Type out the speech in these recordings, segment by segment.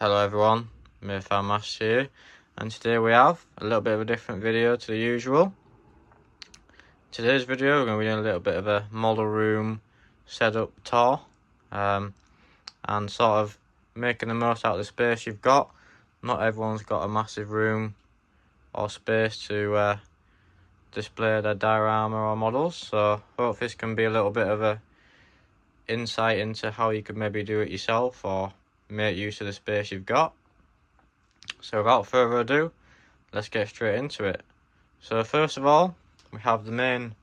Hello everyone, Mayfair Master here, and today we have a little bit of a different video to the usual. Today's video we're going to be doing a little bit of a model room setup tour, and sort of making the most out of the space you've got. Not everyone's got a massive room or space to display their diorama or models, so hopefully this can be a little bit of a insight into how you could maybe do it yourself or make use of the space you've got. So without further ado, let's get straight into it. So first of all, we have the main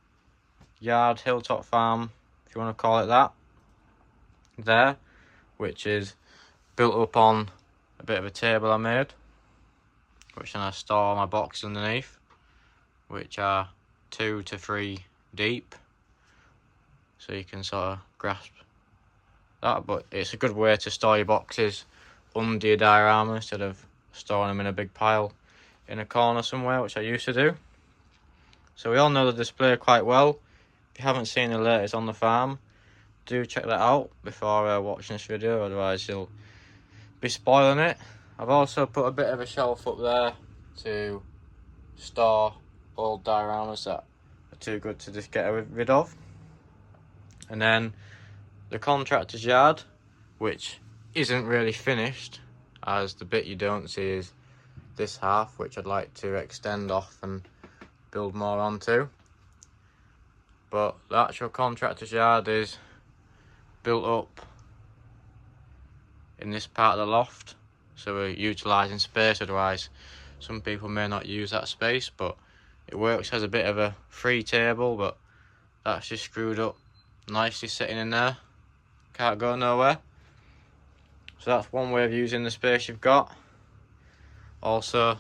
yard, hilltop farm, if you want to call it that, there, which is built up on a bit of a table I made, which then I store my boxes underneath, which are 2 to 3 deep, so you can sort of grasp that. But it's a good way to store your boxes under your diorama instead of storing them in a big pile in a corner somewhere, which I used to do. So we all know the display quite well. If you haven't seen the latest on the farm, do check that out before watching this video, otherwise you'll be spoiling it. I've also put a bit of a shelf up there to store old dioramas that are too good to just get rid of. And then the contractor's yard, which isn't really finished, as the bit you don't see is this half, which I'd like to extend off and build more onto. But the actual contractor's yard is built up in this part of the loft, so we're utilising space. Otherwise some people may not use that space, but it works as a bit of a free table, but that's just screwed up nicely sitting in there, can't go nowhere. So that's one way of using the space you've got. Also,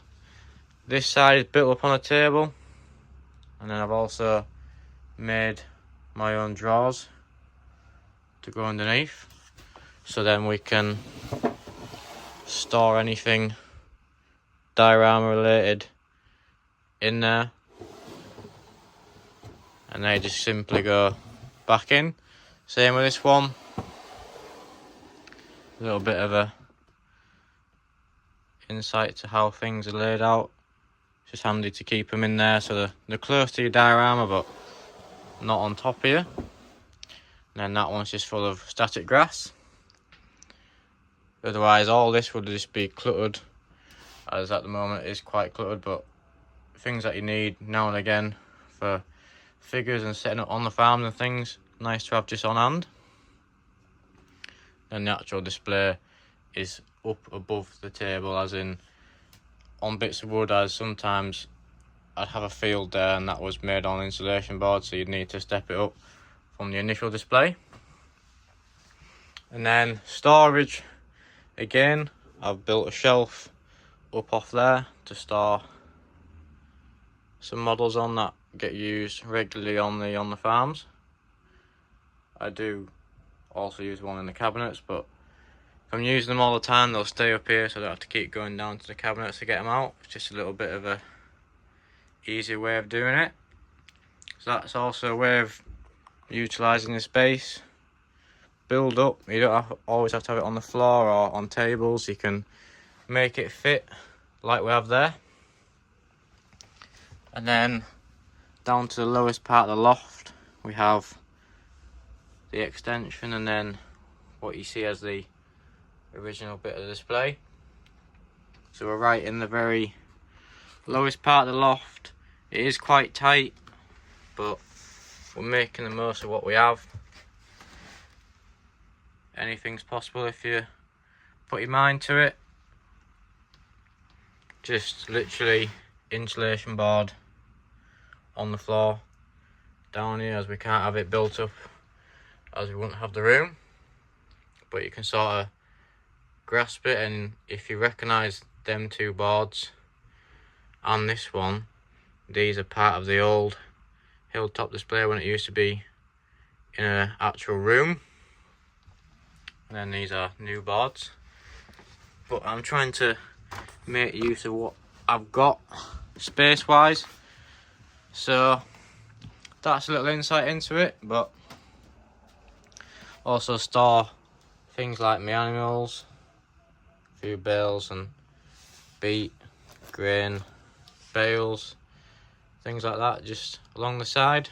this side is built up on a table, and then I've also made my own drawers to go underneath, so then we can store anything diorama related in there, and they just simply go back in. Same with this one. A little bit of a insight to how things are laid out. It's just handy to keep them in there so they're close to your diorama but not on top of you. And then that one's just full of static grass. Otherwise all this would just be cluttered, as at the moment it is quite cluttered, but things that you need now and again for figures and setting up on the farm and things, nice to have just on hand. And the actual display is up above the table, as in on bits of wood, as sometimes I'd have a field there and that was made on insulation board, so you'd need to step it up from the initial display. And then storage, again, I've built a shelf up off there to store some models on that get used regularly on the farms. I do also use one in the cabinets, but if I'm using them all the time they'll stay up here, so I don't have to keep going down to the cabinets to get them out. It's just a little bit of a easy way of doing it. So that's also a way of utilising the space. Build up, you don't always have to have it on the floor or on tables, you can make it fit like we have there. And then down to the lowest part of the loft we have the extension, and then what you see as the original bit of the display. So we're right in the very lowest part of the loft. It is quite tight, but we're making the most of what we have. Anything's possible if you put your mind to it. Just literally insulation board on the floor down here, as we can't have it built up as we wouldn't have the room, but you can sort of grasp it. And if you recognise them two boards and this one, these are part of the old hilltop display when it used to be in an actual room, and then these are new boards. But I'm trying to make use of what I've got space wise, so that's a little insight into it. But also store things like my animals, few bales and beet, grain, bales, things like that just along the side.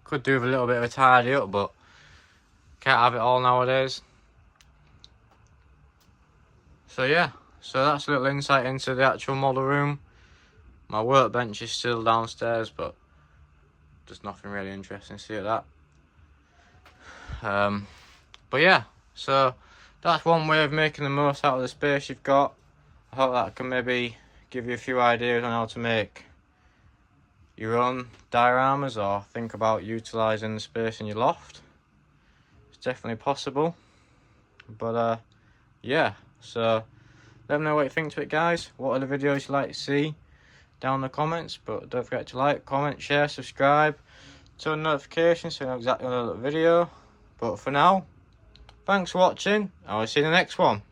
Could do with a little bit of a tidy up, but can't have it all nowadays. So yeah, so that's a little insight into the actual model room. My workbench is still downstairs, but there's nothing really interesting to see at that. But yeah, so that's one way of making the most out of the space you've got. I hope that can maybe give you a few ideas on how to make your own dioramas, or think about utilising the space in your loft. It's definitely possible. But yeah, so let me know what you think to it, guys. What other videos you'd like to see down in the comments. But don't forget to like, comment, share, subscribe, turn notifications so you know exactly when I upload a video. But for now, thanks for watching. I will see you in the next one.